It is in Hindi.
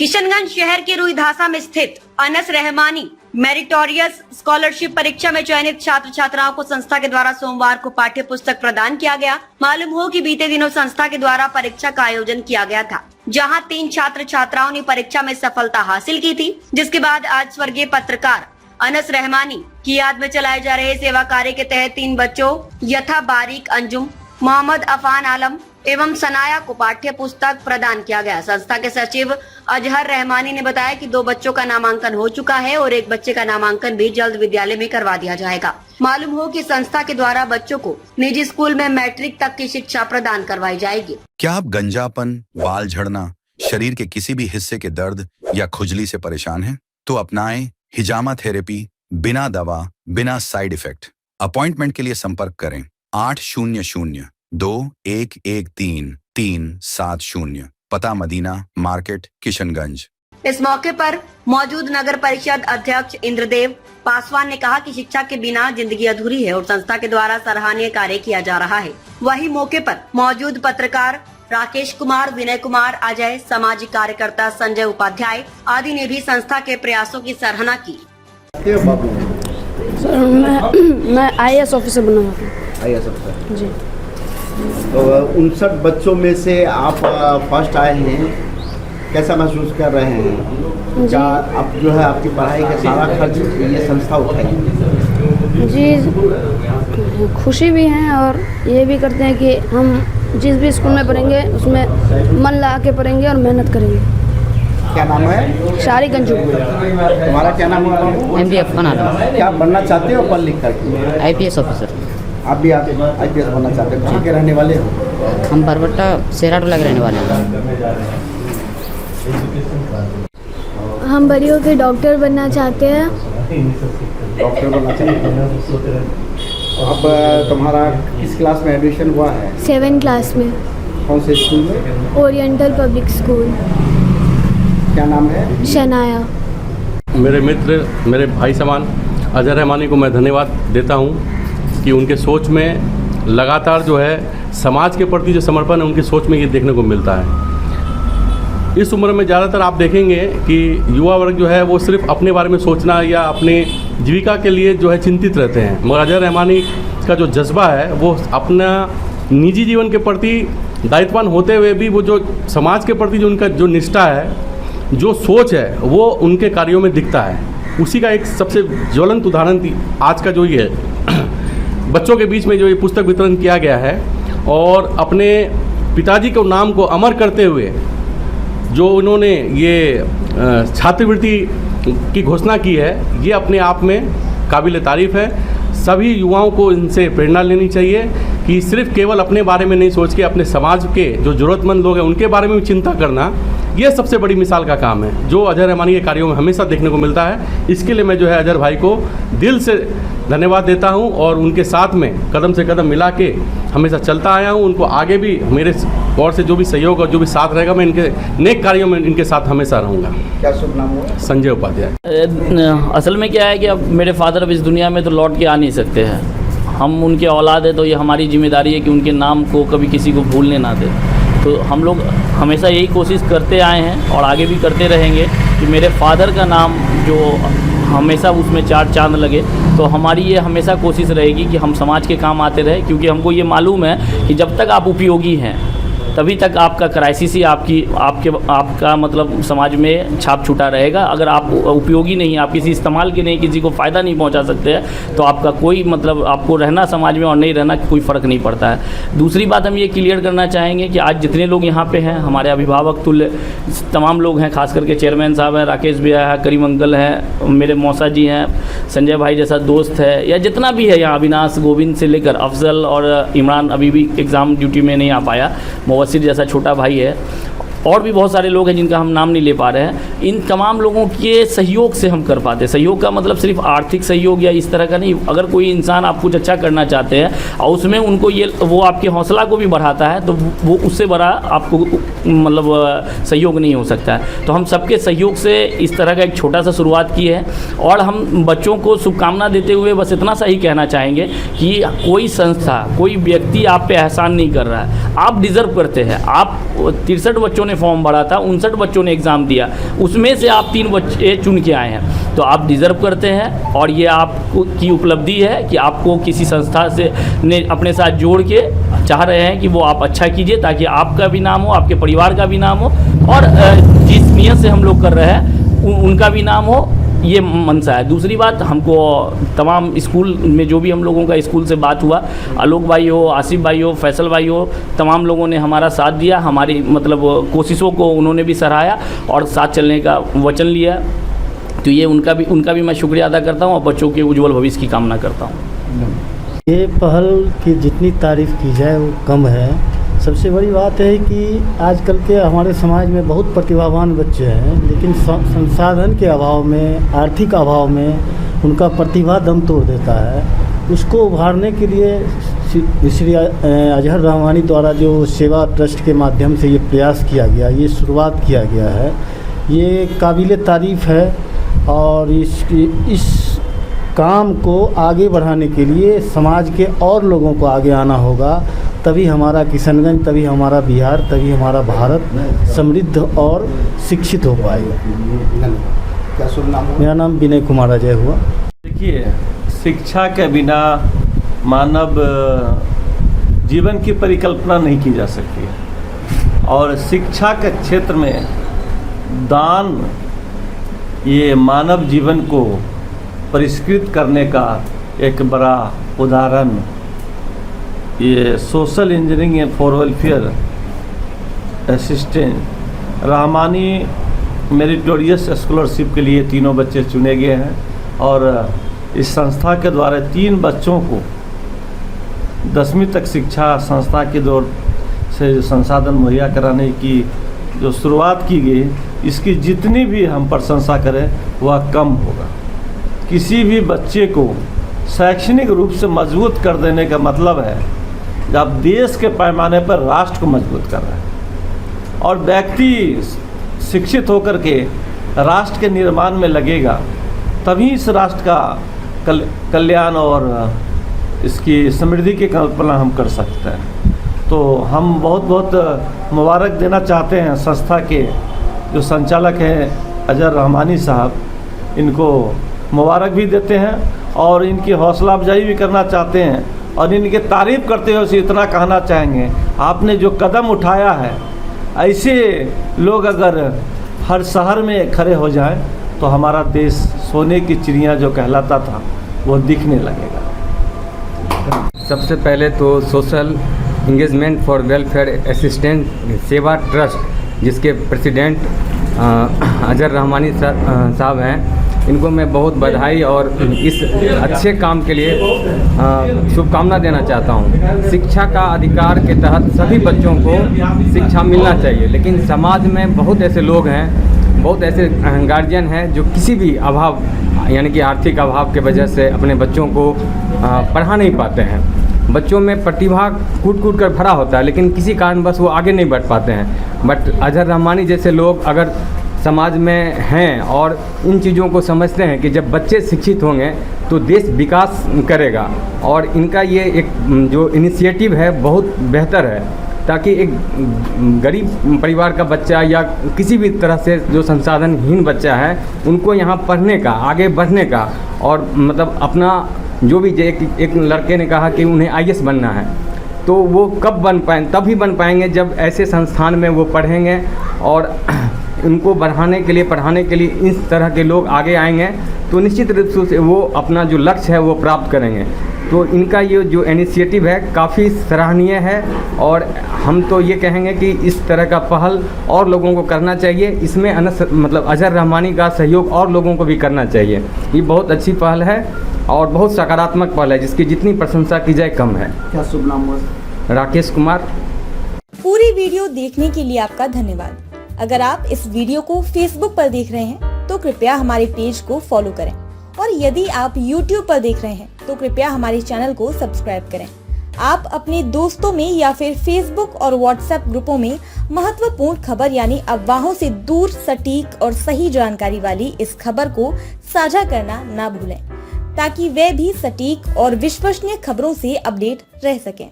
किशनगंज शहर के रुईधासा में स्थित अनस रहमानी मेरिटोरियस स्कॉलरशिप परीक्षा में चयनित छात्र छात्राओं को संस्था के द्वारा सोमवार को पाठ्य पुस्तक प्रदान किया गया। मालूम हो कि बीते दिनों संस्था के द्वारा परीक्षा का आयोजन किया गया था, जहां 3 छात्र छात्राओं ने परीक्षा में सफलता हासिल की थी, जिसके बाद आज स्वर्गीय पत्रकार अनस रहमानी की याद में चलाए जा रहे सेवा कार्य के तहत 3 बच्चों यथा बारीक अंजुम, मोहम्मद अफान आलम एवं सनाया को पाठ्य पुस्तक प्रदान किया गया। संस्था के सचिव अजहर रहमानी ने बताया कि 2 बच्चों का नामांकन हो चुका है और 1 बच्चे का नामांकन भी जल्द विद्यालय में करवा दिया जाएगा। मालूम हो कि संस्था के द्वारा बच्चों को निजी स्कूल में मैट्रिक तक की शिक्षा प्रदान करवाई जाएगी। क्या आप गंजापन, बाल झड़ना, शरीर के किसी भी हिस्से के दर्द या खुजली से परेशान हैं? तो अपनाएं हिजामा थेरेपी, बिना दवा, बिना साइड इफेक्ट। अपॉइंटमेंट के लिए संपर्क करें 800-2113-370, पता मदीना मार्केट, किशनगंज। इस मौके पर मौजूद नगर परिषद अध्यक्ष इंद्रदेव पासवान ने कहा कि शिक्षा के बिना जिंदगी अधूरी है और संस्था के द्वारा सराहनीय कार्य किया जा रहा है। वहीं मौके पर मौजूद पत्रकार राकेश कुमार, विनय कुमार, अजय, सामाजिक कार्यकर्ता संजय उपाध्याय आदि ने भी संस्था के प्रयासों की सराहना की। सर मैं IAS ऑफिसर बना हूँ। IAS ऑफिसर जी। तो 59 बच्चों में से आप फर्स्ट आए हैं, कैसा महसूस कर रहे हैं? क्या अब जो है आपकी पढ़ाई का सारा खर्च ये संस्था उठाएगी? जी, खुशी भी है और ये भी करते हैं कि हम जिस भी स्कूल में पढ़ेंगे उसमें मन लगा के पढ़ेंगे और मेहनत करेंगे। क्या नाम है? शारिक अंजुम। तुम्हारा क्या नाम है? MD अफान आलम। क्या बनना चाहते हो पढ़ लिख कर? IPS officer. आप भी IPS बनना चाहते हो? कहाँ के रहने वाले हो? हम बरबट्टा सेहराटोला के रहने वाले हैं। हम बड़ी होकर डॉक्टर बनना चाहते हैं। डॉक्टर बनना चाहते हैं। अब तुम्हारा किस क्लास में एडमिशन हुआ है? 7 क्लास में। कौन से स्कूल में? Oriental public school. क्या नाम है? शनाया। मेरे मित्र, मेरे भाई समान अजहर रहमानी को मैं धन्यवाद देता हूं कि उनके सोच में लगातार जो है समाज के प्रति जो समर्पण है उनकी सोच में ये देखने को मिलता है। इस उम्र में ज़्यादातर आप देखेंगे कि युवा वर्ग जो है वो सिर्फ अपने बारे में सोचना या अपने जीविका के लिए जो है चिंतित रहते हैं, मगर अजहर रहमानी का जो जज्बा है वो अपना निजी जीवन के प्रति दायित्ववान होते हुए भी वो जो समाज के प्रति जो उनका जो निष्ठा है, जो सोच है, वो उनके कार्यों में दिखता है। उसी का एक सबसे ज्वलंत उदाहरण आज का जो ये बच्चों के बीच में जो ये पुस्तक वितरण किया गया है और अपने पिताजी के नाम को अमर करते हुए जो उन्होंने ये छात्रवृत्ति की घोषणा की है, ये अपने आप में काबिल तारीफ़ है। सभी युवाओं को इनसे प्रेरणा लेनी चाहिए कि सिर्फ केवल अपने बारे में नहीं सोच के अपने समाज के जो ज़रूरतमंद लोग हैं उनके बारे में भी चिंता करना, ये सबसे बड़ी मिसाल का काम है जो अजहर रहमानी के कार्यों में हमेशा देखने को मिलता है। इसके लिए मैं जो है अजहर भाई को दिल से धन्यवाद देता हूं और उनके साथ में कदम से कदम मिला के हमेशा चलता आया हूं। उनको आगे भी मेरे और से जो भी सहयोग और जो भी साथ रहेगा, मैं इनके नेक कार्यों में इनके साथ हमेशा रहूँगा। क्या शुभ नाम हुआ? संजय उपाध्याय। असल में क्या है कि अब मेरे फादर अब इस दुनिया में तो लौट के आ नहीं सकते हैं। हम उनके औलाद है तो ये हमारी जिम्मेदारी है कि उनके नाम को कभी किसी को भूलने ना दें। तो हम लोग हमेशा यही कोशिश करते आए हैं और आगे भी करते रहेंगे कि मेरे फादर का नाम जो हमेशा उसमें 4 चांद लगे। तो हमारी ये हमेशा कोशिश रहेगी कि हम समाज के काम आते रहे, क्योंकि हमको ये मालूम है कि जब तक आप उपयोगी हैं तभी तक आपका क्राइसिस ही आपका मतलब समाज में छाप छूटा रहेगा। अगर आप उपयोगी नहीं, आप किसी इस्तेमाल के नहीं, किसी को फ़ायदा नहीं पहुंचा सकते हैं, तो आपका कोई मतलब आपको रहना समाज में और नहीं रहना कोई फ़र्क नहीं पड़ता है। दूसरी बात हम ये क्लियर करना चाहेंगे कि आज जितने लोग यहाँ पे हैं, हमारे अभिभावक तुल्य तमाम लोग हैं, खास करके चेयरमैन साहब हैं, राकेश भैया है, करीम अंकल हैं, मेरे मौसा जी हैं, संजय भाई जैसा दोस्त है, या जितना भी है यहाँ, अविनाश, गोविंद से लेकर अफजल और इमरान अभी भी एग्ज़ाम ड्यूटी में नहीं आ पाया, वसीर जैसा छोटा भाई है, और भी बहुत सारे लोग हैं जिनका हम नाम नहीं ले पा रहे हैं। इन तमाम लोगों के सहयोग से हम कर पाते हैं। सहयोग का मतलब सिर्फ आर्थिक सहयोग या इस तरह का नहीं। अगर कोई इंसान आप कुछ अच्छा करना चाहते हैं और उसमें उनको वो आपके हौसला को भी बढ़ाता है, तो वो उससे बड़ा आपको मतलब सहयोग नहीं हो सकता है। तो हम सबके सहयोग से इस तरह का एक छोटा सा शुरुआत की है और हम बच्चों को शुभकामना देते हुए बस इतना सा ही कहना चाहेंगे कि कोई संस्था, कोई व्यक्ति आप पे एहसान नहीं कर रहा है। आप डिज़र्व करते हैं। आप 63 बच्चों ने ने फॉर्म भरा था, 59 बच्चों ने एग्ज़ाम दिया, उसमें से आप 3 बच्चे चुन के आए हैं, तो आप डिज़र्व करते हैं। और ये आपकी उपलब्धि है कि आपको किसी संस्था से ने अपने साथ जोड़ के चाह रहे हैं कि वो आप अच्छा कीजिए, ताकि आपका भी नाम हो, आपके परिवार का भी नाम हो, और जिस नियत से हम लोग कर रहे हैं उनका भी नाम हो, ये मनसा है। दूसरी बात, हमको तमाम स्कूल में जो भी हम लोगों का स्कूल से बात हुआ, आलोक भाई हो, आसिफ भाई हो, फैसल भाई हो, तमाम लोगों ने हमारा साथ दिया, हमारी मतलब कोशिशों को उन्होंने भी सराहा और साथ चलने का वचन लिया। तो ये उनका भी मैं शुक्रिया अदा करता हूँ और बच्चों के उज्ज्वल भविष्य की कामना करता हूँ। ये पहल की जितनी तारीफ़ की जाए वो कम है। सबसे बड़ी बात है कि आजकल के हमारे समाज में बहुत प्रतिभावान बच्चे हैं, लेकिन संसाधन के अभाव में, आर्थिक अभाव में उनका प्रतिभा दम तोड़ देता है। उसको उभारने के लिए श्री अजहर रहमानी द्वारा जो सेवा ट्रस्ट के माध्यम से ये प्रयास किया गया, ये शुरुआत किया गया है, ये काबिल तारीफ़ है। और इस काम को आगे बढ़ाने के लिए समाज के और लोगों को आगे आना होगा, तभी हमारा किशनगंज, तभी हमारा बिहार, तभी हमारा भारत समृद्ध और शिक्षित हो पाएगा। क्या शुभ नाम? मेरा नाम विनय कुमार अजय हुआ। देखिए, शिक्षा के बिना मानव जीवन की परिकल्पना नहीं की जा सकती है, और शिक्षा के क्षेत्र में दान ये मानव जीवन को परिष्कृत करने का एक बड़ा उदाहरण ये social engineering for welfare assistant Rahmani meritorious scholarship के लिए तीनों बच्चे चुने गए हैं। और इस संस्था के द्वारा 3 बच्चों को 10वीं तक शिक्षा संस्था के दौर से जो संसाधन मुहैया कराने की जो शुरुआत की गई, इसकी जितनी भी हम प्रशंसा करें वह कम होगा। किसी भी बच्चे को शैक्षणिक रूप से मजबूत कर देने का मतलब है जब देश के पैमाने पर राष्ट्र को मजबूत कर रहा है, और व्यक्ति शिक्षित होकर के राष्ट्र के निर्माण में लगेगा, तभी इस राष्ट्र का कल्याण और इसकी समृद्धि की कल्पना हम कर सकते हैं। तो हम बहुत बहुत मुबारक देना चाहते हैं संस्था के जो संचालक हैं अजहर रहमानी साहब, इनको मुबारक भी देते हैं और इनकी हौसला अफजाई भी करना चाहते हैं, और इनके तारीफ़ करते हुए इतना कहना चाहेंगे, आपने जो कदम उठाया है, ऐसे लोग अगर हर शहर में खड़े हो जाएं तो हमारा देश सोने की चिड़िया जो कहलाता था वो दिखने लगेगा। सबसे पहले तो social engagement for welfare assistant सेवा ट्रस्ट जिसके प्रेसिडेंट अजहर रहमानी साहब हैं, इनको मैं बहुत बधाई और इस अच्छे काम के लिए शुभकामना देना चाहता हूँ। शिक्षा का अधिकार के तहत सभी बच्चों को शिक्षा मिलना चाहिए, लेकिन समाज में बहुत ऐसे लोग हैं, बहुत ऐसे गार्जियन हैं जो किसी भी अभाव यानी कि आर्थिक अभाव के वजह से अपने बच्चों को पढ़ा नहीं पाते हैं। बच्चों में प्रतिभा कूट कूट कर भरा होता है, लेकिन किसी कारणवश वो आगे नहीं बढ़ पाते हैं। बट अजहर रहमानी जैसे लोग अगर समाज में हैं और इन चीज़ों को समझते हैं कि जब बच्चे शिक्षित होंगे तो देश विकास करेगा, और इनका ये एक जो इनिशिएटिव है बहुत बेहतर है, ताकि एक गरीब परिवार का बच्चा या किसी भी तरह से जो संसाधनहीन बच्चा है उनको यहाँ पढ़ने का, आगे बढ़ने का, और मतलब अपना जो भी एक लड़के ने कहा कि उन्हें IAS बनना है, तो वो कब बन पाएँ, तभी बन पाएंगे जब ऐसे संस्थान में वो पढ़ेंगे, और उनको बढ़ाने के लिए, पढ़ाने के लिए इस तरह के लोग आगे आएंगे तो निश्चित रूप से वो अपना जो लक्ष्य है वो प्राप्त करेंगे। तो इनका ये जो इनिशिएटिव है काफ़ी सराहनीय है, और हम तो ये कहेंगे कि इस तरह का पहल और लोगों को करना चाहिए। इसमें मतलब अजहर रहमानी का सहयोग और लोगों को भी करना चाहिए। ये बहुत अच्छी पहल है और बहुत सकारात्मक पहल है, जिसकी जितनी प्रशंसा की जाए कम है। क्या शुभ नाम हुआ? राकेश कुमार। पूरी वीडियो देखने के लिए आपका धन्यवाद। अगर आप इस वीडियो को फेसबुक पर देख रहे हैं तो कृपया हमारे पेज को फॉलो करें, और यदि आप यूट्यूब पर देख रहे हैं तो कृपया हमारे चैनल को सब्सक्राइब करें। आप अपने दोस्तों में या फिर फेसबुक और व्हाट्सएप ग्रुपों में महत्वपूर्ण खबर यानी अफवाहों से दूर सटीक और सही जानकारी वाली इस खबर को साझा करना ना भूलें, ताकि वे भी सटीक और विश्वसनीय खबरों से अपडेट रह सकें।